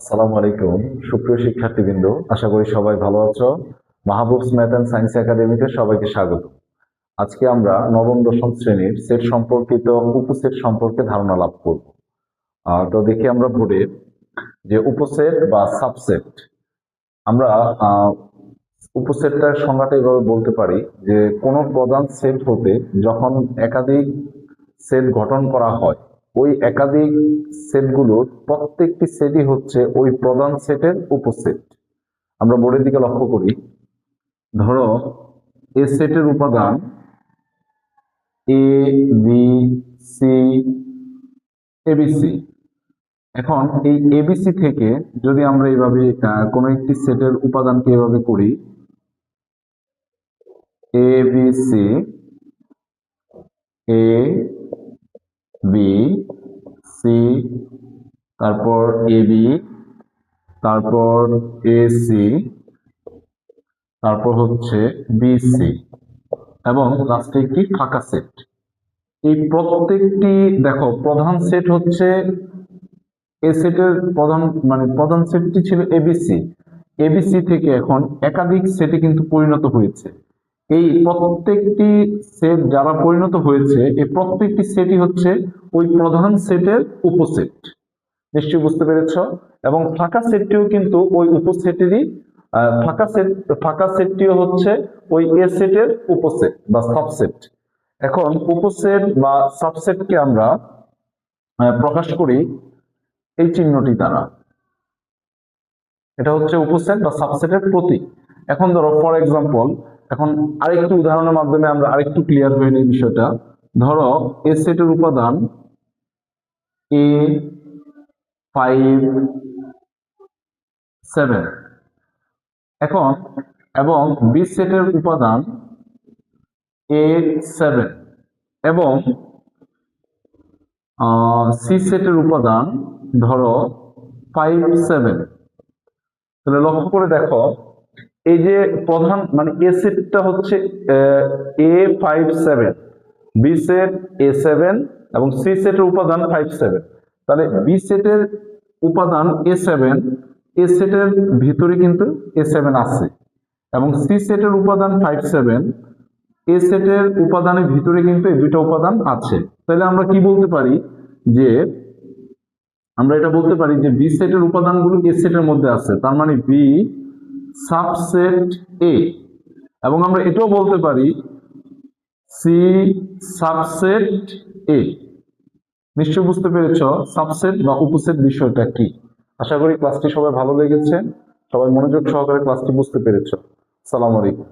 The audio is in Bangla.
আসসালামু আলাইকুম সুপ্রিয় শিক্ষার্থীবৃন্দ, আশা করি সবাই ভালো আছো। মাহবুবস ম্যাথ অ্যান্ড সায়েন্স একাডেমিতে সবাইকে স্বাগত। আজকে আমরা নবম দশম শ্রেণীর সেট সম্পর্কিত উপসেট সম্পর্কে ধারণা লাভ করব। তো দেখি আমরা বোর্ডে যে উপসেট বা সাবসেট, আমরা উপসেটটার সংজ্ঞাটা এভাবে বলতে পারি যে কোনো প্রধান সেট হতে যখন একাধিক সেট গঠন করা হয়, ওই একাধিক সেটগুলোর প্রত্যেকটি সেটই হচ্ছে ওই প্রধান সেটের উপসেট। আমরা বোর্ডের দিকে লক্ষ্য করি, ধরো এ সেটের উপাদান এ বি সি এবিসি। এখন এই এবিসি থেকে যদি আমরা এইভাবে কোনো একটি সেটের উপাদানকে এভাবে করি A B C, A B C, তারপর এ বি, তারপর এ সি, তারপর হচ্ছে বিসি এবং লাস্টে একটি ফাঁকা সেট। এই প্রত্যেকটি দেখো প্রধান সেট হচ্ছে এ সেটের প্রধান সেটটি ছিল এবিসি। এবিসি থেকে এখন একাধিক সেটে কিন্তু পরিণত হয়েছে। এই প্রত্যেকটি সেট যারা পরিণত হয়েছে, এই প্রত্যেকটি সেটই হচ্ছে ওই প্রধান সেটের উপসেট। নিশ্চয়ই বুঝতে পেরেছ। এবং ফাঁকা সেটটিও কিন্তু ওই উপসেটেরই ফাঁকা সেটটিও হচ্ছে ওই এ সেটের উপসেট বা সাবসেট। এখন উপসেট বা সাবসেটকে আমরা প্রকাশ করি এই চিহ্নটি দ্বারা। এটা হচ্ছে উপসেট বা সাবসেটের প্রতীক। এখন ধরো ফর এক্সাম্পল, এখন আরেকটু উদাহরণের মাধ্যমে আমরা আরেকটু ক্লিয়ার হয়ে নিই বিষয়টা। ধরো এ সেটের উপাদান এ 5 7, এখন এবং বি সেটের উপাদান এ 7 এবং সি সেটের উপাদান ধরো 5 7। তাহলে লক্ষ্য করে দেখো, এই যে প্রধান এ সেটটা হচ্ছে এ 5 7, বি সেট এ 7 এবং সি সেটের উপাদান 5 7। তাহলে বি সেটের উপাদান এ 7, এ সেটের ভিতরে কিন্তু এ 7 আছে এবং সি সেটের উপাদান 5 7, এ সেটের উপাদানের ভিতরে কিন্তু এই দুইটা উপাদান আছে। তাহলে আমরা কি বলতে পারি যে বি সেটের উপাদানগুলো এ সেটের মধ্যে আছে, তার মানে বি সাবসেট এ। এবং আমরা এটাও বলতে পারি সি সাবসেট এ। নিশ্চয় বুঝতে পেরেছ সাবসেট বা উপসেট বিষয়টা কি। আশা করি ক্লাসটি সবাই ভালো লেগেছে, সবাই মনোযোগ সহকারে ক্লাসটি বুঝতে পেরেছ। আসসালামু আলাইকুম।